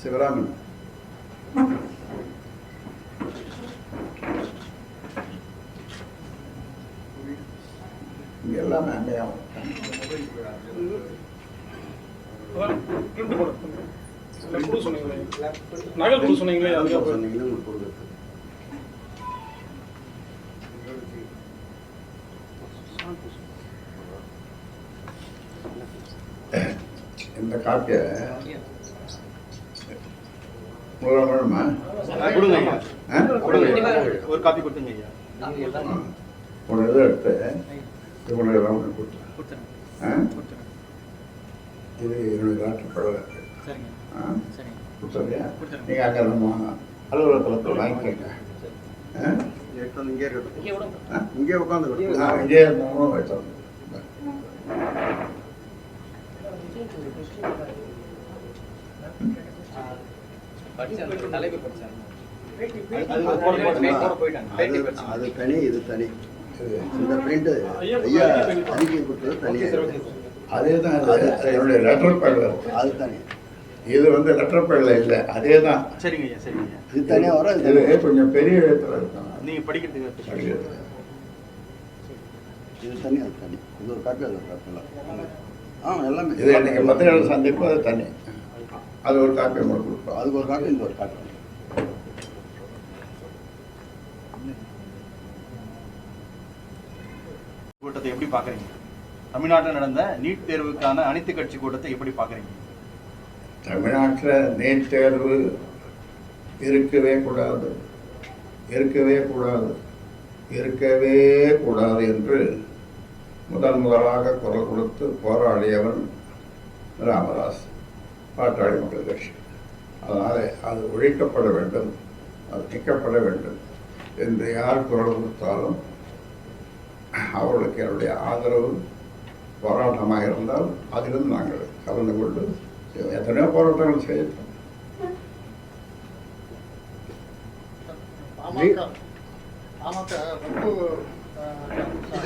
சிவராமன். இங்கே எல்லாமே அங்கேயாகும். நகல் கொடு சொன்னீங்களே, இந்த காப்பியை வேணுமா? ஒரு காப்பி கொடுத்துங்க ஐயா. ஒரு இதை எடுத்து இவங்களுக்கு எல்லாம் ஒன்று கொடுத்துறேன். இது என்னுடைய நாட்டுப்படலை கொடுத்துறியா? நீங்கள் அங்கே நம்ம அலுவலகத்தில் வாங்கிக்கோங்க. இங்கே உட்காந்து இங்கே இருந்தாலும் வச்சோம். அது தனி, இது தனி. இந்த பிரிண்ட் ஐயா தனிக்கு கொடுத்தது தனி. அதே தான் என்னுடைய லெட்டர் பேடில் இருக்கு. அது தனி. இது வந்து லெட்டர் பேடில் இல்லை. அதே தான். சரிங்க ஐயா, சரிங்க ஐயா. இது தனியாக வரும். இது கொஞ்சம் பெரிய எழுத்துல இருக்கும். நீங்கள் படிக்கிறதுக்கு இது தனி, அது தனி. இது ஒரு காப்பி, அது ஒரு காப்பி. எல்லாமே இது இன்னைக்கு பத்திரிகை சந்திப்பு, அது தனி. அது ஒரு காப்பி உங்களுக்கு கொடுப்போம். அதுக்கு ஒரு காப்பி, இந்த ஒரு காப்பி. கூட்டத்தை எப்படி பார்க்குறீங்க? தமிழ்நாட்டில் நடந்த நீட் தேர்வுக்கான அனைத்து கட்சி கூட்டத்தை எப்படி பார்க்குறீங்க? தமிழ்நாட்டில் நீட் தேர்வு இருக்கவே கூடாது, இருக்கவே கூடாது, இருக்கவே கூடாது என்று முதலாக குரல் கொடுத்து போராடியவன் ராமதாஸ், பாட்டாளி மக்கள் கட்சி. அதனால் அது ஒழிக்கப்பட வேண்டும், அது நீக்கப்பட வேண்டும் என்று யார் குரல் கொடுத்தாலும் அவர்களுக்கு என்னுடைய ஆதரவு போராட்டமாக இருந்தால் அதிலும் நாங்கள் கலந்து கொண்டு எத்தனையோ போராட்டங்கள் செய்யணும். பாமக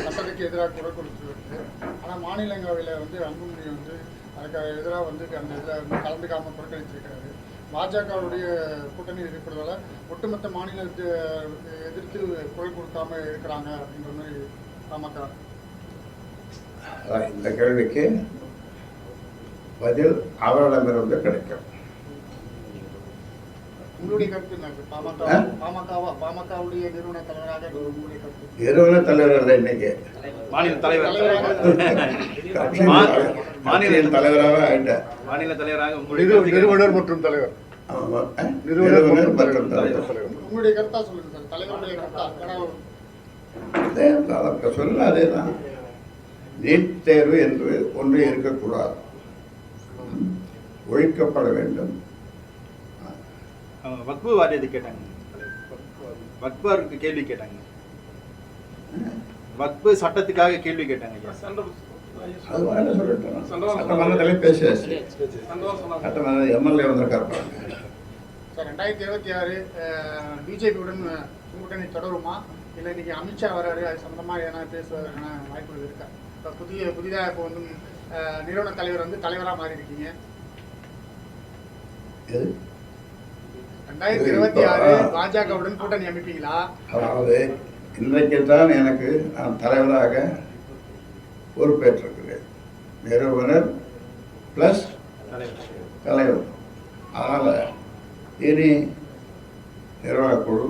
சட்டத்துக்கு எதிராக குரல் கொடுத்து வருது. ஆனால் மாநிலங்களவையில் வந்து அன்புமணி வந்து அதுக்கு எதிராக வந்து அந்த இதில் கலந்துக்காமல் புறக்கணிச்சிருக்காரு. பாஜகவுடைய கூட்டணி இருக்கிறதால ஒட்டுமொத்த மாநிலத்தை எதிர்த்து குரல் கொடுக்காம இருக்கிறாங்க அப்படின்ற மாதிரி பாமக. இந்த கேள்விக்கு பதில் அவரிடமிருந்து கிடைக்கும். உங்களுடைய கருத்து என்ன? பாமகவுடைய நிறுவன தலைவராக உங்களுடைய கருத்து? நிறுவன தலைவர் இன்னைக்கு மாநில தலைவர், மாநில தலைவராக ஆயிட்டார். மாநில தலைவராக நிறுவனர் மற்றும் தலைவர், நிறுவனர் மற்றும் தலைவர். உங்களுடைய கருத்தா சொல்லுங்க சார். தலைவருடைய கருத்தா சொல்ல அதே தான். நீட் தேர்வு என்று ஒன்று இருக்கக்கூடாது, ஒழிக்கப்பட வேண்டும். வக்பு வாரியத்தை கேட்டாங்க, வக்பருக்கு கேள்வி கேட்டாங்க, வக்பு சட்டத்துக்காக கேள்வி கேட்டாங்க. அது என்ன சொல்லிட்டோம், சட்டமன்றத்திலே பேசியாச்சு. சட்டமன்ற எம்எல்ஏ வந்திருக்காரு. சார் 2026 பிஜேபியுடன் கூட்டணி தொடருமா, இல்லை இன்னைக்கு அமித்ஷா வராரு, அது சம்பந்தமாக ஏன்னா பேசுவதற்கான வாய்ப்புகள் இருக்கா? இப்போ புதிதாக இப்போ வந்து நிறுவன தலைவர் வந்து தலைவராக மாறி இருக்கீங்க. 2026 பாஜகவுடன் கூட்டணி அமைப்பீங்களா? அதாவது இன்றைக்கு தான் எனக்கு நான் தலைவராக பொறுப்பேற்றிருக்கிறேன். நிறுவனர் பிளஸ் தலைவர். அதனால் இனி நிர்வாகக்குழு,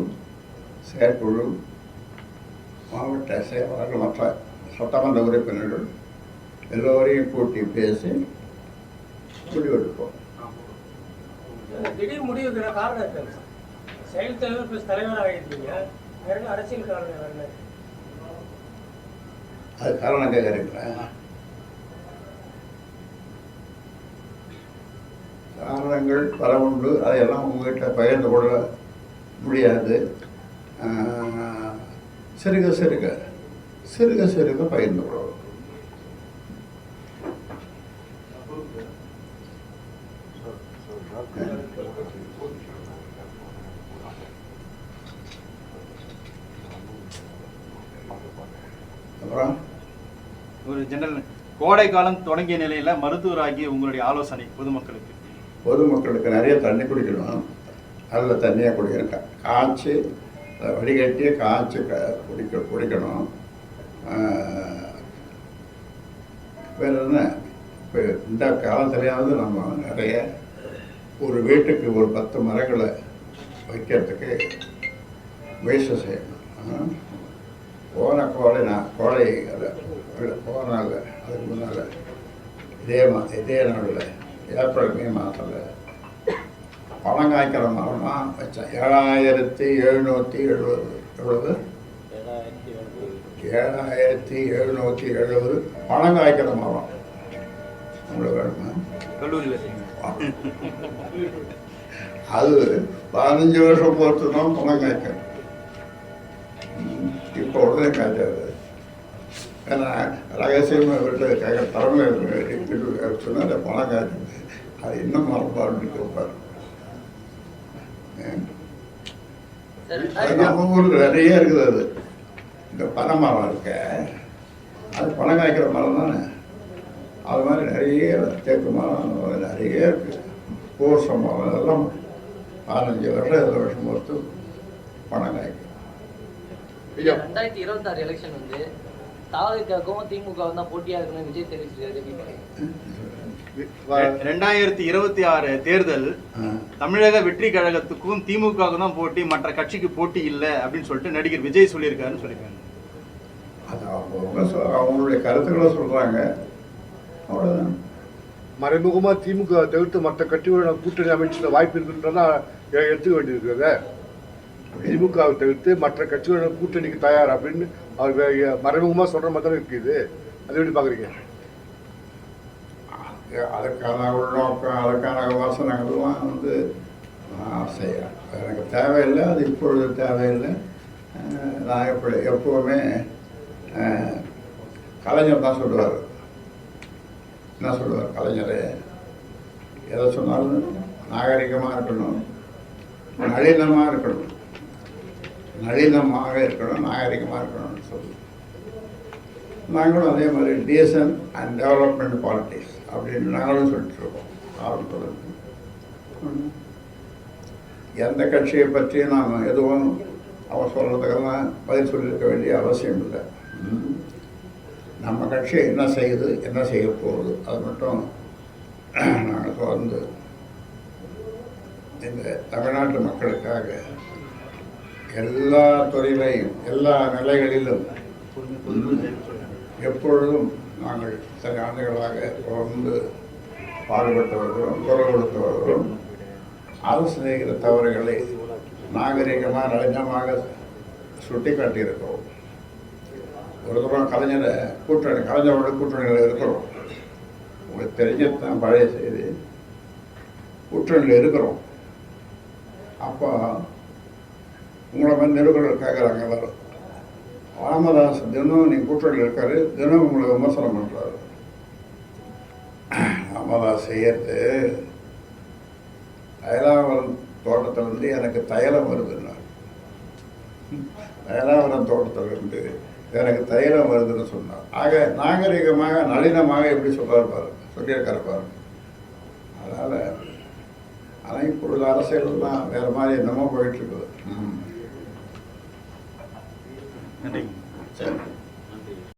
செயற்குழு, மாவட்ட செயலாளர்கள், மற்ற சட்டமன்ற உறுப்பினர்கள் எல்லோரையும் கூட்டி பேசி முடிவெடுப்போம். திடீர் முடிவுக்கு காரணம் இருக்காங்க சார். செயல் தலைவர் பிளஸ் தலைவராக இருக்கீங்க, அரசியல் காரணம் என்ன? அது காரணம் கேட்குறீங்களா? காரணங்கள் பல உண்டு, அதையெல்லாம் உங்கள்கிட்ட பகிர்ந்து கொள்ள முடியாது. சிறுக சிறுக சிறுக சிறுக பகிர்ந்து கொள்ளும். அப்புறம் ஒரு ஜெனரல் கோடை காலம் தொடங்கிய நிலையில மருத்துவராகிய உங்களுடைய ஆலோசனை பொதுமக்களுக்கு? பொதுமக்களுக்கு நிறைய தண்ணி குடிக்கணும், நல்ல தண்ணியாக குடிக்கணும், காய்ச்சி அதை வடிகட்டி காய்ச்சி குடிக்கணும். வேறு என்ன, இப்போ இந்த காலத்துலையாவது நம்ம நிறைய ஒரு வீட்டுக்கு ஒரு 10 மரங்களை வைக்கிறதுக்கு முயற்சி செய்யணும். போன கோடை போனால அதுக்கு முன்னால் இதே நாளில் ஏப்ரல் மே மாதத்தில் பழம் காய்க்கிற மரமாக வச்சேன். 7770 7770 பழம் காய்க்கிற மரம். உங்களுக்கு வேணுமா? கல்லூரியில் அது 15 வருஷம் பொறுத்து தான் பழம் காய்க்கும். இப்போ உடனே காய்ச்சாது. ஏன்னா ரகசியமாக விட்டு திறமை சொன்னால் பழம் காய்க்குது. அது இன்னும் மரப்பாடு இருப்பார். நம்ம ஊரில் நிறைய இருக்குது. அது இந்த பனை மரம் இருக்க, அது பழம் காய்க்கிற மரம் தானே. அது மாதிரி நிறைய தேக்கு மரம் நிறைய இருக்குது. பூச மரம் எல்லாம் 15 வருஷம் 20 வருஷம் பொறுத்து பணம் காய்க்கும். 2026 எலெக்ஷன் வந்து தாவேக்காவும் திமுகவும் தான் போட்டியா இருக்குன்னு விஜய் தெரிவிச்சிருக்காரு. 2026 தேர்தல் தமிழக வெற்றி கழகத்துக்கும் திமுகவுக்கும் தான் போட்டி, மற்ற கட்சிக்கு போட்டி இல்லை அப்படின்னு சொல்லிட்டு நடிகர் விஜய் சொல்லியிருக்காருன்னு சொல்லியிருக்காங்க. அது அவங்களுடைய கருத்துக்களை சொல்றாங்க, அவ்வளவுதான். மறைமுகமாக திமுக தவிர்த்து மற்ற கட்சிகளோட கூட்டணி அமைச்சுல வாய்ப்பு இருக்குன்றதா எடுத்துக்க வேண்டியிருக்கிறது. திமுகவை தவிர்த்து மற்ற கட்சிகளோட கூட்டணிக்கு தயார் அப்படின்னு அவர் மறைமுகமாக சொல்ற மாதிரி தான் இருக்குது. அது எப்படி பார்க்குறீங்க? அதுக்கான உள்நோக்கம், அதுக்கான வாசனைகள்லாம் வந்து செய்யறேன். எனக்கு தேவையில்லை, அது இப்பொழுது தேவையில்லை. நான் எப்போவுமே கலைஞர் தான் சொல்லுவார். என்ன சொல்லுவார் கலைஞர்? எதை சொன்னாலும் நாகரிகமாக இருக்கணும், நளினமாக இருக்கணும், நளினமாக இருக்கணும், நாகரிகமாக இருக்கணும்னு சொல்லி நாங்களும் அதே மாதிரி டீசன்ட் அண்ட் டெவலப்மெண்ட் பாலிட்டிக்ஸ் அப்படின்னு நாங்களும் சொல்லிட்டுருக்கோம். ஆரம்பத்தில் எந்த கட்சியை பற்றியும் நாம் எதுவும் அவர் சொல்கிறதுக்கெல்லாம் பதில் சொல்லியிருக்க வேண்டிய அவசியம் இல்லை. நம்ம கட்சி என்ன செய்யுது, என்ன செய்ய போகுது, அது மட்டும் நாங்கள் தொடர்ந்து இந்த தமிழ்நாட்டு மக்களுக்காக எல்லா துறையிலையும் எல்லா நிலைகளிலும் எப்பொழுதும் நாங்கள் சில ஆண்டுகளாக தொடர்ந்து பாடுபட்டு வருகிறோம், குரல் கொடுத்து வருகிறோம். அரசு செய்கிற தவறுகளை நாகரிகமாக நளினமாக சுட்டி காட்டியிருக்கிறோம். ஒரு தூரம் கலைஞரோட கூட்டணியில் இருக்கிறோம். உங்களுக்கு தெரிஞ்சதான் பழைய செய்தி. கூட்டணியில் இருக்கிறோம். அப்போ உங்களை மாதிரி நிருபர்கள் கேட்குறாங்க எல்லாரும். ராமதாஸ் தினம் நீங்கள் கூட்டணியில் இருக்காரு, தினம் உங்களை விமர்சனம் பண்ணுறாரு. ராமதாஸ் செய்யறது தைலாவரம் தோட்டத்திலிருந்து எனக்கு தைலம் வருதுன்னா, தைலாவரம் தோட்டத்திலிருந்து எனக்கு தைலம் வருதுன்னு சொன்னார். ஆக நாகரிகமாக நளினமாக எப்படி சொல்லியிருக்காரு பாருங்க. அதனால் ஆனால் இப்பொழுது அரசியல்லாம் வேறு மாதிரி என்னமோ போயிட்டுருக்குது. நன்றி. சரி.